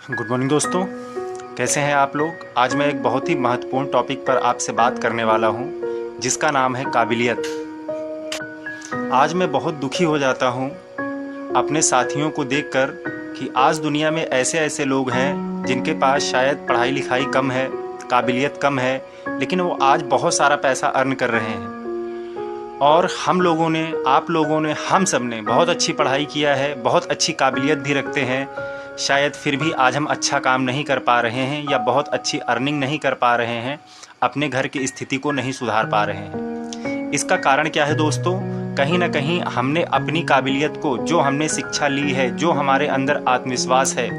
Good morning दोस्तों, कैसे हैं आप लोग। आज मैं एक बहुत ही महत्वपूर्ण टॉपिक पर आपसे बात करने वाला हूं, जिसका नाम है काबिलियत। आज मैं बहुत दुखी हो जाता हूं अपने साथियों को देखकर कि आज दुनिया में ऐसे ऐसे लोग हैं जिनके पास शायद पढ़ाई लिखाई कम है, काबिलियत कम है, लेकिन वो आज बहुत सारा पैसा अर्न कर रहे हैं। और हम लोगों ने, आप लोगों ने, हम सब ने बहुत अच्छी पढ़ाई किया है, बहुत अच्छी काबिलियत भी रखते हैं, शायद फिर भी आज हम अच्छा काम नहीं कर पा रहे हैं या बहुत अच्छी अर्निंग नहीं कर पा रहे हैं, अपने घर की स्थिति को नहीं सुधार पा रहे हैं। इसका कारण क्या है दोस्तों? कहीं ना कहीं हमने अपनी काबिलियत को, जो हमने शिक्षा ली है, जो हमारे अंदर आत्मविश्वास है,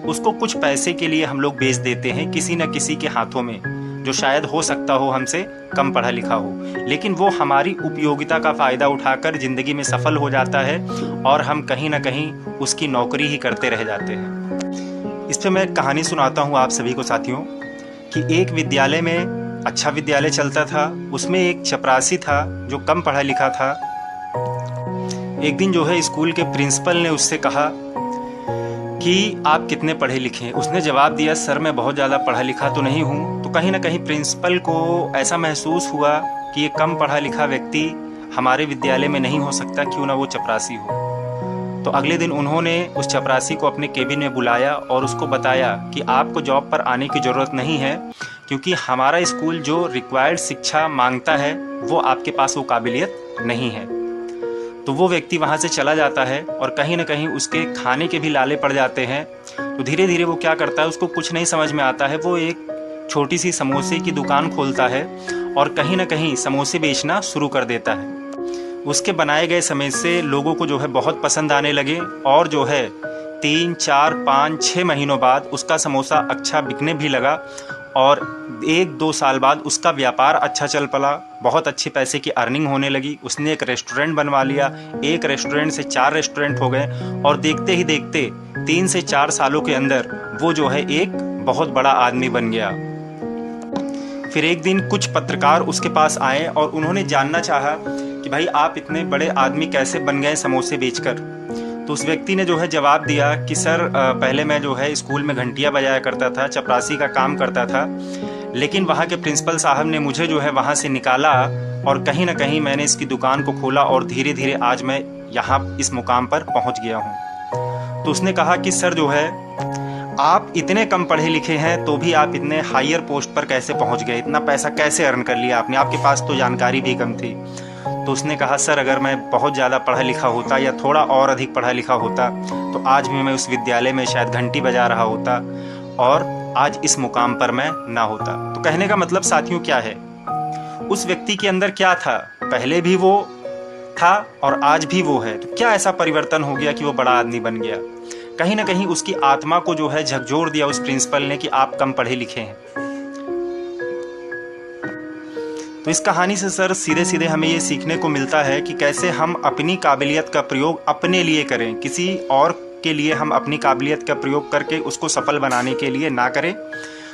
उसको कुछ पैसे के लिए हम लोग बेच देते हैं किसी न किसी के हाथों में, जो शायद हो सकता हो हमसे कम पढ़ा लिखा हो, लेकिन वो हमारी उपयोगिता का फ़ायदा उठाकर ज़िंदगी में सफल हो जाता है और हम कहीं ना कहीं उसकी नौकरी ही करते रह जाते हैं। इस पर मैं एक कहानी सुनाता हूँ आप सभी को साथियों, कि एक विद्यालय में, अच्छा विद्यालय चलता था, उसमें एक चपरासी था जो कम पढ़ा लिखा था। एक दिन जो है स्कूल के प्रिंसिपल ने उससे कहा कि आप कितने पढ़े लिखे हैं। उसने जवाब दिया, सर मैं बहुत ज़्यादा पढ़ा लिखा तो नहीं हूँ। तो कहीं ना कहीं प्रिंसिपल को ऐसा महसूस हुआ कि ये कम पढ़ा लिखा व्यक्ति हमारे विद्यालय में नहीं हो सकता, क्यों ना वो चपरासी हो। तो अगले दिन उन्होंने उस चपरासी को अपने केबिन में बुलाया और उसको बताया कि आपको जॉब पर आने की ज़रूरत नहीं है, क्योंकि हमारा स्कूल जो रिक्वायर्ड शिक्षा मांगता है वो आपके पास वो काबिलियत नहीं है। तो वो व्यक्ति वहाँ से चला जाता है और कहीं ना कहीं उसके खाने के भी लाले पड़ जाते हैं। तो धीरे धीरे वो क्या करता है, उसको कुछ नहीं समझ में आता है, वो एक छोटी सी समोसे की दुकान खोलता है और कहीं ना कहीं समोसे बेचना शुरू कर देता है। उसके बनाए गए समोसे लोगों को जो है बहुत पसंद आने लगे और जो है 3, 4, 5, 6 महीनों बाद उसका समोसा अच्छा बिकने भी लगा और 1-2 साल बाद उसका व्यापार अच्छा चल पड़ा, बहुत अच्छे पैसे की अर्निंग होने लगी। उसने एक रेस्टोरेंट बनवा लिया, एक रेस्टोरेंट से 4 रेस्टोरेंट हो गए और देखते ही देखते 3 से 4 सालों के अंदर वो जो है एक बहुत बड़ा आदमी बन गया। फिर एक दिन कुछ पत्रकार उसके पास आए और उन्होंने जानना चाहा कि भाई आप इतने बड़े आदमी कैसे बन गए समोसे बेचकर। तो उस व्यक्ति ने जो है जवाब दिया कि सर पहले मैं जो है स्कूल में घंटियाँ बजाया करता था, चपरासी का काम करता था, लेकिन वहाँ के प्रिंसिपल साहब ने मुझे जो है वहाँ से निकाला और कहीं ना कहीं मैंने इसकी दुकान को खोला और धीरे धीरे आज मैं यहाँ इस मुकाम पर पहुँच गया हूँ। तो उसने कहा कि सर जो है आप इतने कम पढ़े लिखे हैं तो भी आप इतने हायर पोस्ट पर कैसे पहुँच गए, इतना पैसा कैसे अर्न कर लिया आपने, आपके पास तो जानकारी भी कम थी। तो उसने कहा सर अगर मैं बहुत ज़्यादा पढ़ा लिखा होता या थोड़ा और अधिक पढ़ा लिखा होता तो आज भी मैं उस विद्यालय में शायद घंटी बजा रहा होता और आज इस मुकाम पर मैं ना होता। तो कहने का मतलब साथियों क्या है, उस व्यक्ति के अंदर क्या था, पहले भी वो था और आज भी वो है। तो क्या ऐसा परिवर्तन हो गया कि वो बड़ा आदमी बन गया? कहीं ना कहीं उसकी आत्मा को जो है झकझोर दिया उस प्रिंसिपल ने कि आप कम पढ़े लिखे हैं। तो इस कहानी से सर सीधे सीधे हमें ये सीखने को मिलता है कि कैसे हम अपनी काबिलियत का प्रयोग अपने लिए करें, किसी और के लिए हम अपनी काबिलियत का प्रयोग करके उसको सफल बनाने के लिए ना करें।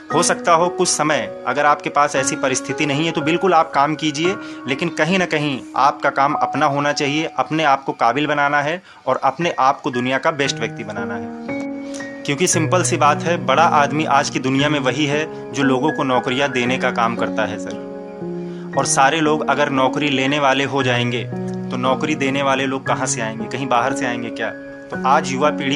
हो सकता हो कुछ समय अगर आपके पास ऐसी परिस्थिति नहीं है तो बिल्कुल आप काम कीजिए, लेकिन कहीं ना कहीं आपका काम अपना होना चाहिए, अपने आप को काबिल बनाना है और अपने आप को दुनिया का बेस्ट व्यक्ति बनाना है। क्योंकि सिंपल सी बात है, बड़ा आदमी आज की दुनिया में वही है जो लोगों को नौकरियां देने का काम करता है सर। और सारे लोग अगर नौकरी लेने वाले हो जाएंगे तो नौकरी देने वाले लोग कहाँ से आएंगे, कहीं बाहर से आएंगे क्या? तो आज युवा पीढ़ी